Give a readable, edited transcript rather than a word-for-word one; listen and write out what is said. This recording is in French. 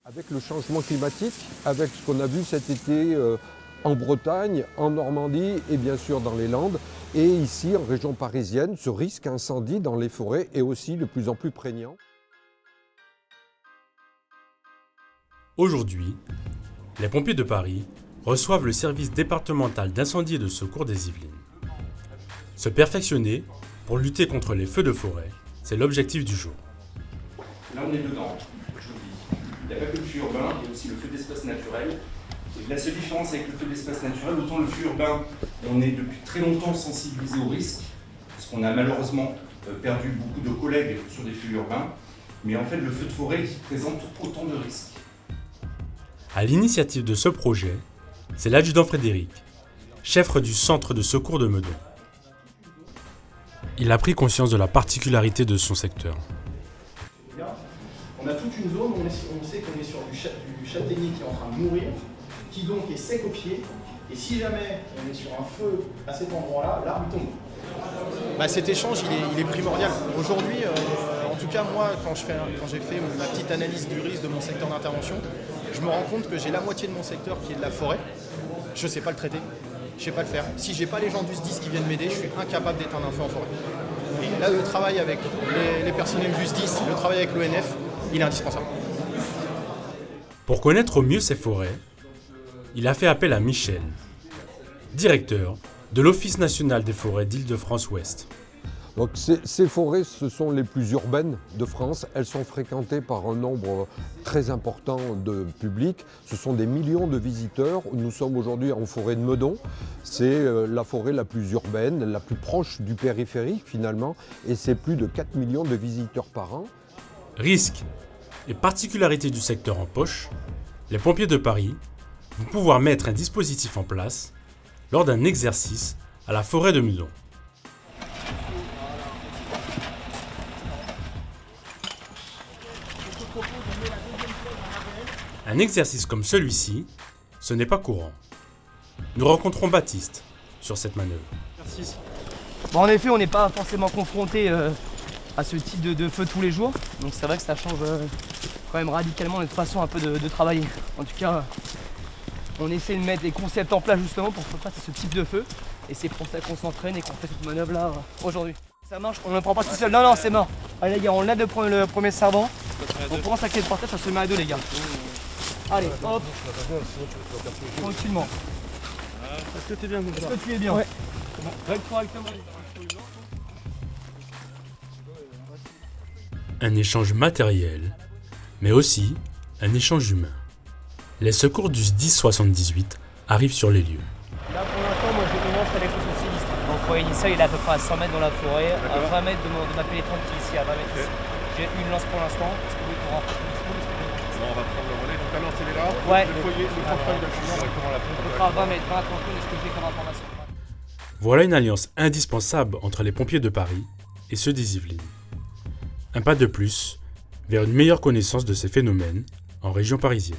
Avec le changement climatique, avec ce qu'on a vu cet été en Bretagne, en Normandie et bien sûr dans les Landes, et ici en région parisienne, ce risque incendie dans les forêts est aussi de plus en plus prégnant. Aujourd'hui, les pompiers de Paris reçoivent le service départemental d'incendie et de secours des Yvelines. Se perfectionner pour lutter contre les feux de forêt, c'est l'objectif du jour. Là, on est dedans, je vous dis. Il n'y a pas que le feu urbain, il y a aussi le feu d'espace naturel. Et la seule différence avec le feu d'espace naturel, autant le feu urbain, on est depuis très longtemps sensibilisé au risque, parce qu'on a malheureusement perdu beaucoup de collègues sur des feux urbains, mais en fait, le feu de forêt qui présente autant de risques. À l'initiative de ce projet, c'est l'adjudant Frédéric, chef du centre de secours de Meudon. Il a pris conscience de la particularité de son secteur. On a toute une zone où on sait qu'on est sur du châtaignier qui est en train de mourir, qui donc est sec aux pieds, et si jamais on est sur un feu à cet endroit-là, l'arbre tombe. Cet échange, il est primordial. Aujourd'hui, en tout cas moi, quand j'ai fait ma petite analyse du risque de mon secteur d'intervention, je me rends compte que j'ai la moitié de mon secteur qui est de la forêt. Je ne sais pas le traiter, je ne sais pas le faire. Si je n'ai pas les gens du SDIS qui viennent m'aider, je suis incapable d'éteindre un feu en forêt. Et là, le travail avec les personnels du SDIS, le travail avec l'ONF, il est indispensable. Pour connaître au mieux ces forêts, il a fait appel à Michel, directeur de l'Office national des forêts d'Île-de-France-Ouest. Donc ces forêts, ce sont les plus urbaines de France. Elles sont fréquentées par un nombre très important de public. Ce sont des millions de visiteurs. Nous sommes aujourd'hui en forêt de Meudon. C'est la forêt la plus urbaine, la plus proche du périphérique finalement. Et c'est plus de 4 millions de visiteurs par an. Risques et particularités du secteur en poche, les pompiers de Paris vont pouvoir mettre un dispositif en place lors d'un exercice à la forêt de Meudon. Un exercice comme celui-ci, ce n'est pas courant. Nous rencontrons Baptiste sur cette manœuvre. Bon, en effet, on n'est pas forcément confronté à ce type de feu tous les jours, donc c'est vrai que ça change quand même radicalement notre façon un peu de travailler. En tout cas, on essaie de mettre des concepts en place justement pour faire face à ce type de feu, et c'est pour ça qu'on s'entraîne et qu'on fait cette manœuvre là aujourd'hui. Ça marche, on ne le prend pas tout seul, non c'est mort. Allez les gars, on lève le premier serpent, on prend sa clé de portage, ça se met à deux les gars. Allez, hop, tranquillement. Est-ce que tu es bien? Est-ce que tu es bien? Ouais. Correctement. Un échange matériel, mais aussi un échange humain. Les secours du SDIS 78 arrivent sur les lieux. Là pour l'instant, moi je commence avec le sinistre. Mon foyer initial il est à peu près à 100 mètres dans la forêt, à 20 mètres de ma pénétrante qui est ici, à 20 mètres ici. J'ai une lance pour l'instant, est-ce que vous pouvez rentrer? On va prendre le relais, donc la lance elle est là, ouais. Le foyer, le portefeuille d'accident, comment la prendre? À peu près à 20 mètres, 20 à 30 mètres, est-ce que j'ai comme information? Voilà une alliance indispensable entre les pompiers de Paris et ceux des Yvelines. Un pas de plus vers une meilleure connaissance de ces phénomènes en région parisienne.